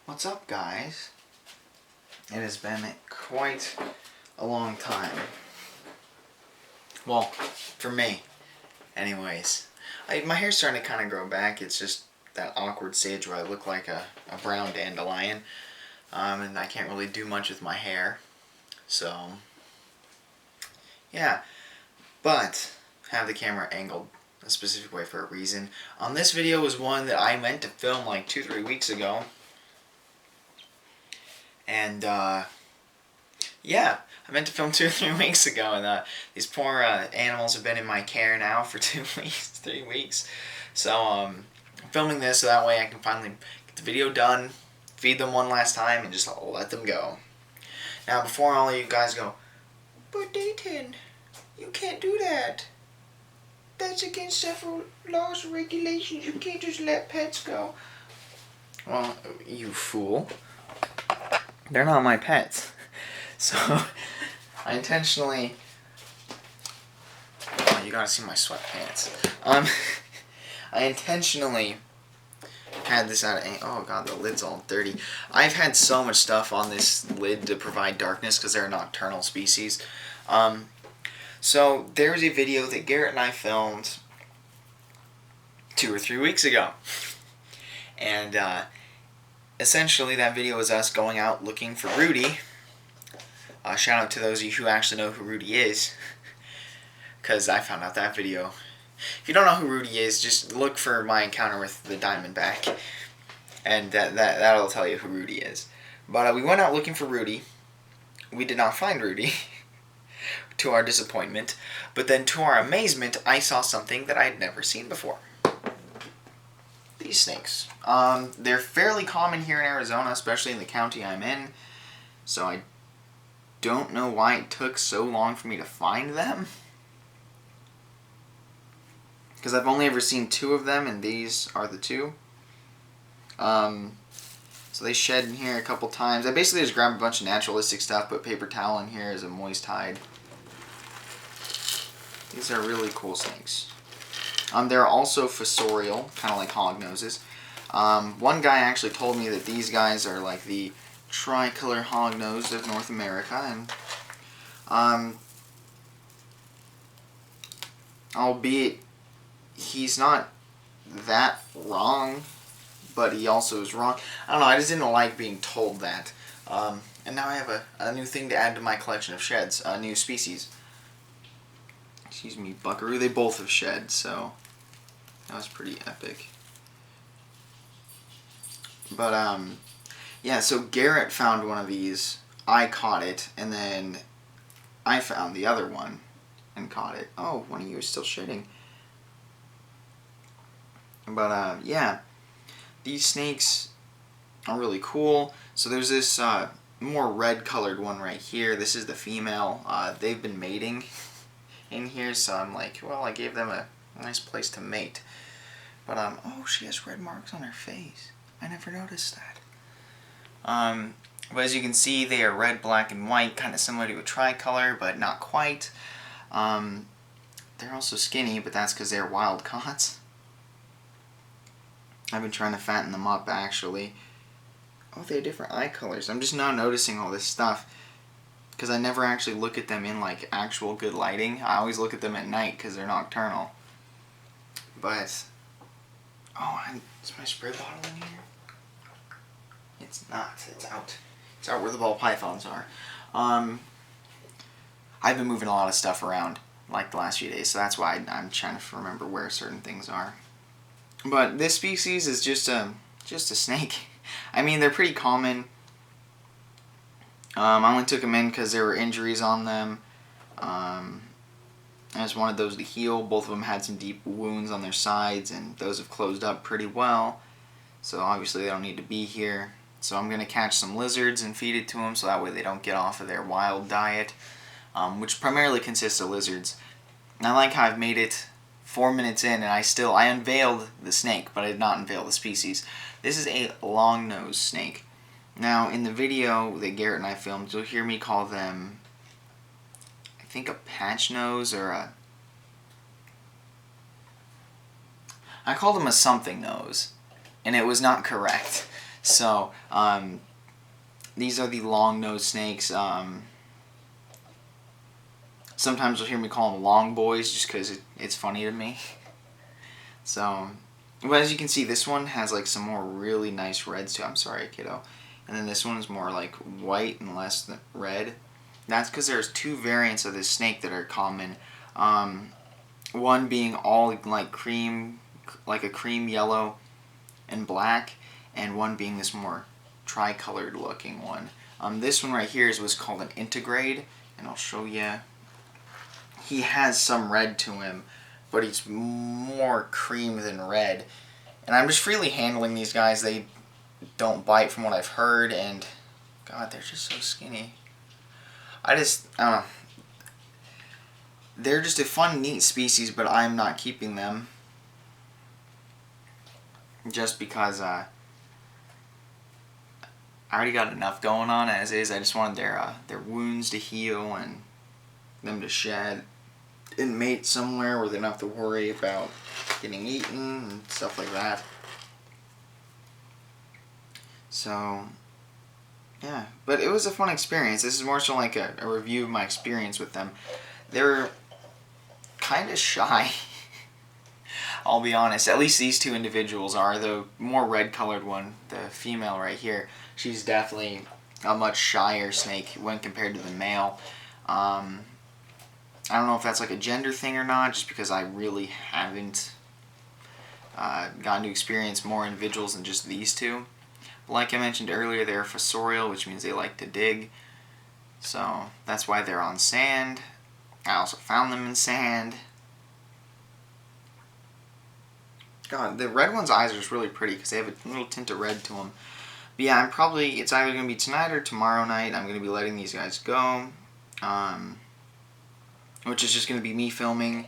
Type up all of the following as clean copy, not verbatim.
What's up, guys? It has been quite a long time. Well, for me, anyways. My hair's starting to kind of grow back. It's just that awkward stage where I look like a brown dandelion. And I can't really do much with my hair. So, yeah. But, have the camera angled a specific way for a reason. This video was one that I meant to film like 2-3 weeks ago. And, yeah, I meant to film 2 or 3 weeks ago, and these poor animals have been in my care now for 2 weeks, 3 weeks. So, I'm filming this so that way I can finally get the video done, feed them one last time, and just let them go. Now, before all of you guys go, "But Dayton, you can't do that. That's against several laws and regulations. You can't just let pets go." Well, you fool. They're not my pets. So, I intentionally... Oh, you gotta see my sweatpants. I intentionally had this out of... Oh god, the lid's all dirty. I've had so much stuff on this lid to provide darkness because they're a nocturnal species. So, there's a video that Garrett and I filmed 2 or 3 weeks ago. And, essentially, that video was us going out looking for Rudy. Shout out to those of you who actually know who Rudy is, because I found out that video. If you don't know who Rudy is, just look for my encounter with the Diamondback, and that'll tell you who Rudy is. But we went out looking for Rudy. We did not find Rudy, to our disappointment. But then, to our amazement, I saw something that I had never seen before. These snakes. They're fairly common here in Arizona, especially in the county I'm in. So I don't know why it took so long for me to find them. Because I've only ever seen 2 of them, and these are the 2. So they shed in here a couple times. I basically just grabbed a bunch of naturalistic stuff, put paper towel in here as a moist hide. These are really cool snakes. They're also fossorial, kind of like hognoses. One guy actually told me that these guys are like the tricolor hognose of North America, and albeit he's not that wrong, but he also is wrong. I don't know, I just didn't like being told that. And now I have a new thing to add to my collection of sheds, a new species. Excuse me, buckaroo. They both have shed, so that was pretty epic. But, yeah, so Garrett found one of these, I caught it, and then I found the other one and caught it. Oh, one of you is still shedding. But, yeah, these snakes are really cool. So there's this more red-colored one right here. This is the female. They've been mating in here, so I'm like, well, I gave them a nice place to mate. But, oh, she has red marks on her face. I never noticed that. But as you can see, they are red, black, and white, kind of similar to a tricolor, but not quite. They're also skinny, but that's because they're wild caught. I've been trying to fatten them up, actually. Oh, they have different eye colors. I'm just now noticing all this stuff, because I never actually look at them in, like, actual good lighting. I always look at them at night, because they're nocturnal. But, oh, is my spray bottle in here? It's not. It's out. It's out where the ball pythons are. I've been moving a lot of stuff around, like, the last few days, so that's why I'm trying to remember where certain things are. But this species is just a snake. I mean, they're pretty common. I only took them in because there were injuries on them. I just wanted those to heal. Both of them had some deep wounds on their sides, and those have closed up pretty well. So obviously they don't need to be here. So I'm going to catch some lizards and feed it to them so that way they don't get off of their wild diet, which primarily consists of lizards. And I like how I've made it 4 minutes in, and I unveiled the snake, but I did not unveil the species. This is a long-nosed snake. Now, in the video that Garrett and I filmed, you'll hear me call them, I think, a patch nose or I called them a something nose, and it was not correct. So, these are the long-nosed snakes. Sometimes you'll hear me call them long boys just because it's funny to me. So, but as you can see, this one has like some more really nice reds to it. I'm sorry, kiddo. And then this one is more like white and less than red. That's because there's two variants of this snake that are common. One being all like cream, like a cream yellow and black, and one being this more tri-colored looking one. This one right here was called an integrade, and I'll show you. He has some red to him, but he's more cream than red. And I'm just freely handling these guys. They don't bite from what I've heard, and God, they're just so skinny. I don't know. They're just a fun, neat species, but I'm not keeping them. Just because I already got enough going on as is. I just wanted their wounds to heal and them to shed and mate somewhere where they don't have to worry about getting eaten and stuff like that. So, yeah. But it was a fun experience. This is more so like a review of my experience with them. They're kind of shy. I'll be honest. At least these two individuals are. The more red-colored one, the female right here, she's definitely a much shyer snake when compared to the male. I don't know if that's like a gender thing or not, just because I really haven't gotten to experience more individuals than just these two. But like I mentioned earlier, they're fossorial, which means they like to dig. So that's why they're on sand. I also found them in sand. God, the red one's eyes are just really pretty because they have a little tint of red to them. But yeah, it's either going to be tonight or tomorrow night. I'm going to be letting these guys go. Which is just going to be me filming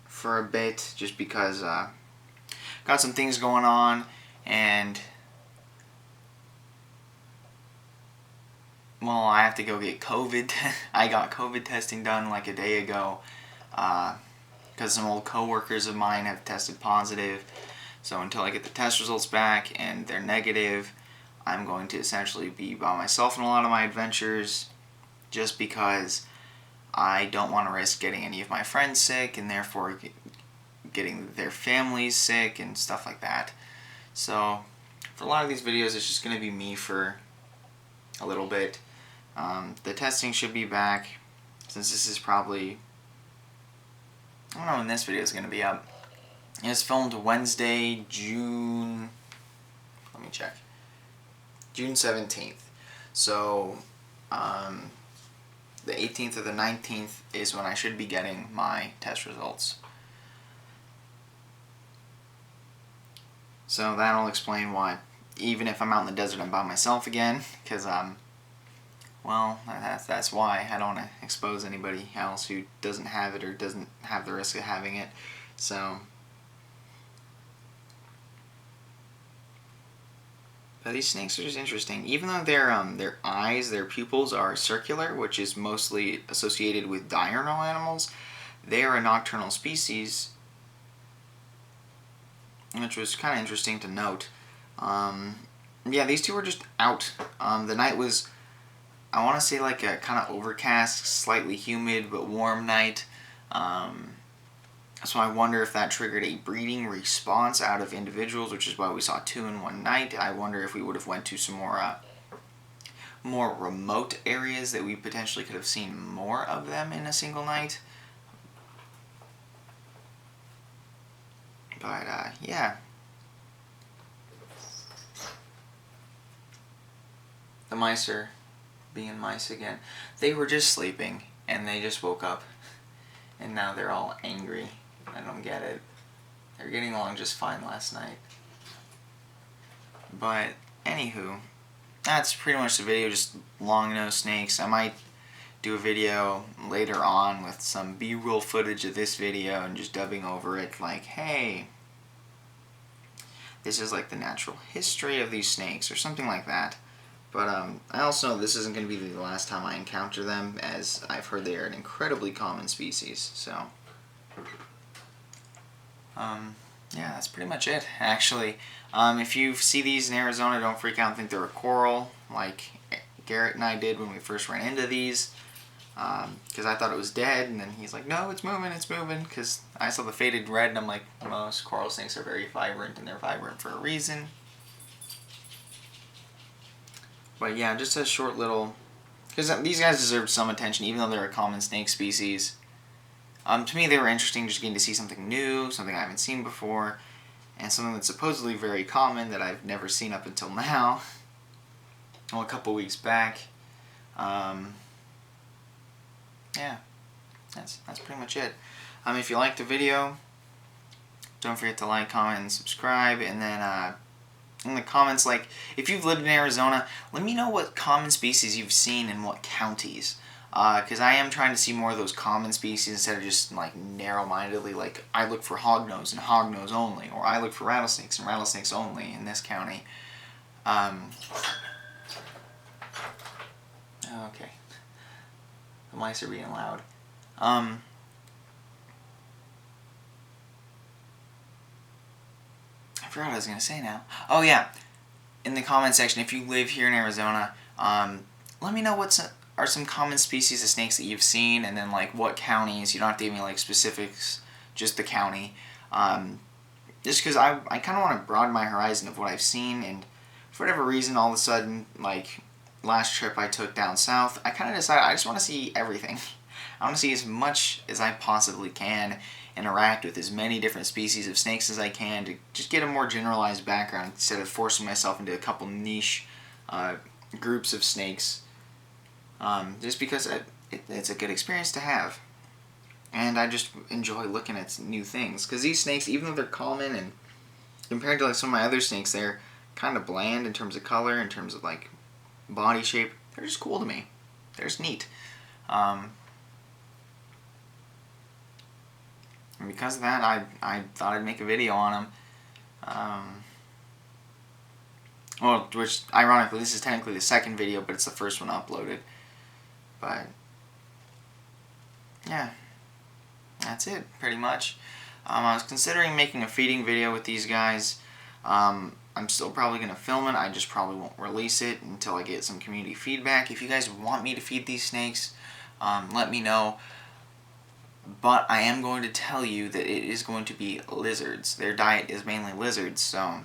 for a bit, just because got some things going on, and well, I have to go get COVID. I got COVID testing done like a day ago because some old coworkers of mine have tested positive. So until I get the test results back and they're negative, I'm going to essentially be by myself in a lot of my adventures, just because I don't want to risk getting any of my friends sick and therefore getting their families sick and stuff like that. So for a lot of these videos, it's just going to be me for a little bit. The testing should be back, since this is probably, I don't know when this video is going to be up. It's filmed Wednesday, June 17th. So the 18th or the 19th is when I should be getting my test results. So that'll explain why, even if I'm out in the desert, I'm by myself again, because well, that's why. I don't want to expose anybody else who doesn't have it or doesn't have the risk of having it. So, but these snakes are just interesting. Even though their eyes, their pupils are circular, which is mostly associated with diurnal animals, they are a nocturnal species, which was kind of interesting to note. Yeah, these two were just out. The night was, I want to say, like a kind of overcast, slightly humid but warm night. So I wonder if that triggered a breeding response out of individuals, which is why we saw two in one night. I wonder if we would have went to some more remote areas that we potentially could have seen more of them in a single night. But yeah. The mice are being mice again. They were just sleeping and they just woke up and now they're all angry. I don't get it. They were getting along just fine last night. But anywho, that's pretty much the video, just long-nosed snakes. I might do a video later on with some B-roll footage of this video and just dubbing over it like, hey, this is like the natural history of these snakes or something like that. But I also know this isn't going to be the last time I encounter them, as I've heard they are an incredibly common species. So, yeah, that's pretty much it, actually. If you see these in Arizona, don't freak out and think they're a coral, like Garrett and I did when we first ran into these. Because I thought it was dead, and then he's like, no, it's moving, because I saw the faded red, and I'm like, most coral snakes are very vibrant, and they're vibrant for a reason. But yeah, just a short little, because these guys deserve some attention, even though they're a common snake species. To me, they were interesting, just getting to see something new, something I haven't seen before, and something that's supposedly very common that I've never seen up until now. Well, a couple weeks back. Yeah, that's pretty much it. If you liked the video, don't forget to like, comment, and subscribe, and then in the comments, like, if you've lived in Arizona, let me know what common species you've seen in what counties. Because I am trying to see more of those common species instead of just, like, narrow-mindedly, like, I look for hognose and hognose only, or I look for rattlesnakes and rattlesnakes only in this county. Okay. The mice are being loud. I forgot what I was going to say now. Oh, yeah. In the comment section, if you live here in Arizona, let me know what are some common species of snakes that you've seen, and then, like, what counties. You don't have to give me, like, specifics, just the county. Just because I kind of want to broaden my horizon of what I've seen, and for whatever reason, all of a sudden, like, last trip I took down south, I kind of decided I just want to see everything. I want to see as much as I possibly can, interact with as many different species of snakes as I can to just get a more generalized background instead of forcing myself into a couple niche groups of snakes, just because it's a good experience to have. And I just enjoy looking at new things, because these snakes, even though they're common and compared to, like, some of my other snakes, they're kind of bland in terms of color, in terms of, like, body shape. They're just cool to me. They're just neat. And because of that, I thought I'd make a video on them. Well, which, ironically, this is technically the second video, but it's the first one uploaded. But, yeah. That's it, pretty much. I was considering making a feeding video with these guys. I'm still probably going to film it. I just probably won't release it until I get some community feedback. If you guys want me to feed these snakes, let me know. But I am going to tell you that it is going to be lizards. Their diet is mainly lizards, so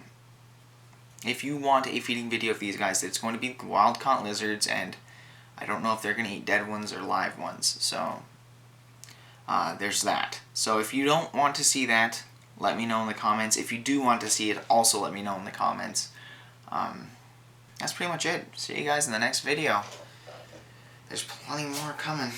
if you want a feeding video of these guys, it's going to be wild-caught lizards, and I don't know if they're going to eat dead ones or live ones, so there's that. So if you don't want to see that, let me know in the comments. If you do want to see it, also let me know in the comments. That's pretty much it. See you guys in the next video. There's plenty more coming.